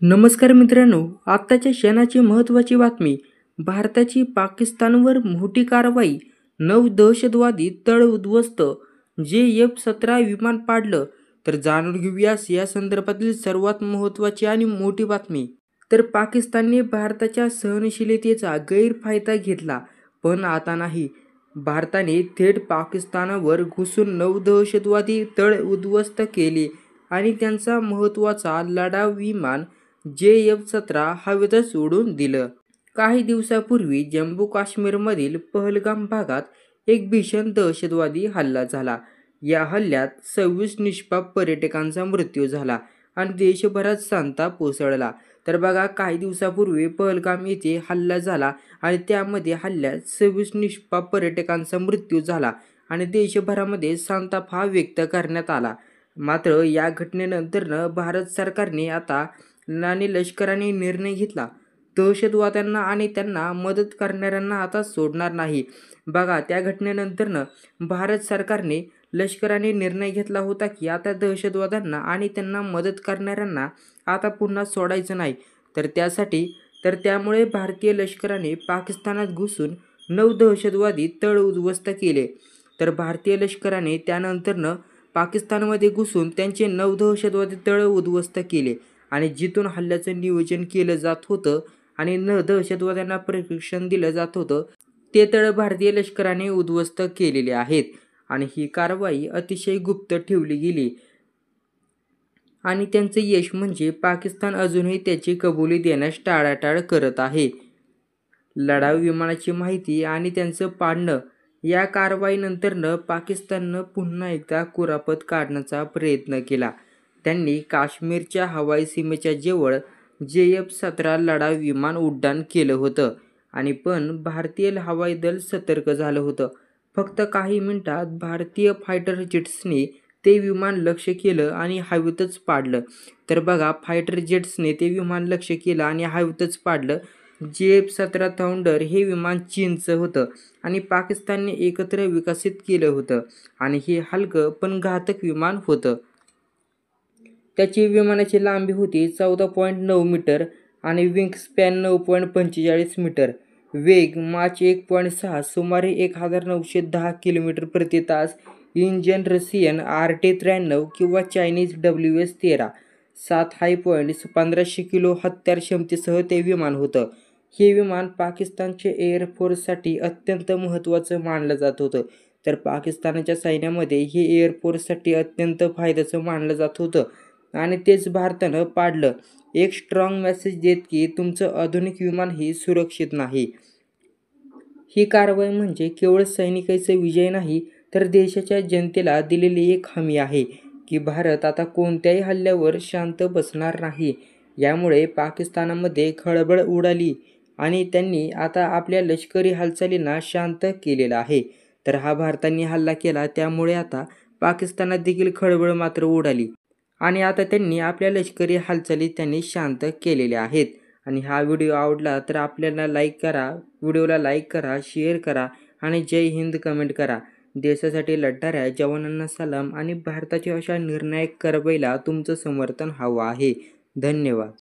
नमस्कार मित्रांनो, आत्ताच्या क्षणाची महत्त्वाची बातमी. भारताची पाकिस्तानवर मोठी कारवाई. 9 दहशतवादी तळ उद्ध्वस्त. F-17 विमान पाडलं. तर जाणून घेऊया या संदर्भातील सर्वात महत्त्वाची आणि मोठी बातमी. तर पाकिस्तानने भारताच्या सहनशीलतेचा गैरफायदा घेतला, पण आता नाही. भारताने थेट पाकिस्तानावर घुसून 9 दहशतवादी तळ उद्ध्वस्त केले आणि त्यांचा महत्त्वाचा लढाऊ विमान F-17 हवेतच उडवून दिलं. काही दिवसांपूर्वी जम्मू काश्मीरमधील पहलगाम भागात एक भीषण दहशतवादी हल्ला झाला. या हल्ल्यात 26 निष्पाप पर्यटकांचा मृत्यू झाला आणि देशभरात संताप उसळला. तर बघा, काही दिवसांपूर्वी पहलगाम येथे हल्ला झाला आणि त्यामध्ये हल्ल्यात 26 निष्पाप पर्यटकांचा मृत्यू झाला आणि देशभरामध्ये संताप व्यक्त करण्यात आला. मात्र या घटनेनंतर भारत सरकारने आणि लष्कराने निर्णय घेतला. दहशतवाद्यांना आणि त्यांना मदत करणाऱ्यांना आता सोडणार नाही. बघा, त्या घटनेनंतर भारत सरकारने लष्कराने निर्णय घेतला होता की आता दहशतवाद्यांना आणि त्यांना मदत करणाऱ्यांना आता पुन्हा सोडायचं नाही. त्यामुळे भारतीय लष्कराने पाकिस्तानात घुसून 9 दहशतवादी तळ उद्ध्वस्त केले. तर भारतीय लष्कराने त्यानंतर पाकिस्तानमध्ये घुसून त्यांचे 9 दहशतवादी तळ उद्ध्वस्त केले आणि जिथून हल्ल्याचं नियोजन केलं जात होतं आणि दहशतवाद्यांना प्रशिक्षण दिलं जात होतं ते तळ भारतीय लष्कराने उद्ध्वस्त केलेले आहेत. आणि ही कारवाई अतिशय गुप्त ठेवली गेली आणि त्यांचं यश म्हणजे पाकिस्तान अजूनही त्याची कबुली देण्यास टाळाटाळ करत आहे. लढाऊ विमानाची माहिती आणि त्यांचं पाडणं. या कारवाईनंतर पाकिस्ताननं पुन्हा एकदा कुरापत काढण्याचा प्रयत्न केला. त्यांनी काश्मीरच्या हवाई सीमेच्या जवळ F-17 लढाऊ विमान उड्डाण केलं होतं आणि पण भारतीय हवाई दल सतर्क झालं होतं. फक्त काही मिनिटात भारतीय फायटर जेट्सने ते विमान लक्ष्य केलं आणि हवेतच पाडलं. तर बघा, फायटर जेट्सने ते विमान लक्ष्य केलं आणि हवेतच पाडलं. F-17 थाउंडर हे विमान चीनचं होतं आणि पाकिस्तानने एकत्र विकसित केलं होतं आणि हे हलकं पण घातक विमान होतं. त्याची विमानाची लांबी होती 14.9 मीटर आणि विंगस्पॅन 9.45 मीटर. वेग माच 1.6 सुमारे 1910 किलोमीटर प्रति तास. इंजन रशियन RT-93 किंवा चायनीज WS-13. 7 हाय पॉईंट्स. 1500 किलो हत्यार क्षमतेसह ते विमान होतं. हे विमान पाकिस्तानच्या एअरफोर्ससाठी अत्यंत महत्त्वाचं मानलं जात होतं. तर पाकिस्तानच्या सैन्यामध्ये हे एअरफोर्ससाठी अत्यंत फायद्याचं मानलं जात होतं आणि तेच भारतानं पाडलं. एक स्ट्रॉंग मेसेज देत की तुमचं आधुनिक विमान ही सुरक्षित नाही. ही कारवाई म्हणजे केवळ सैनिकांचा विजय नाही, तर देशाच्या जनतेला दिलेली एक हमी आहे की भारत आता कोणत्याही हल्ल्यावर शांत बसणार नाही. यामुळे पाकिस्तानामध्ये खळबळ उडाली आणि त्यांनी आता आपल्या लष्करी हालचालींना शांत केलेलं आहे. तर हा भारताने हल्ला केला, त्यामुळे आता पाकिस्तानात देखील खळबळ मात्र उडाली आणि आता त्यांनी आपल्या लष्करी हालचाली शांत केलेल्या आहेत. आणि हा व्हिडिओ आवडला तर व्हिडिओला लाईक करा, शेअर करा आणि जय हिंद कमेंट करा. देशासाठी लढणाऱ्या जवानांना सलाम आणि भारताच्या अशा निर्णायक कारवाईला तुमचं समर्थन हवं आहे. धन्यवाद.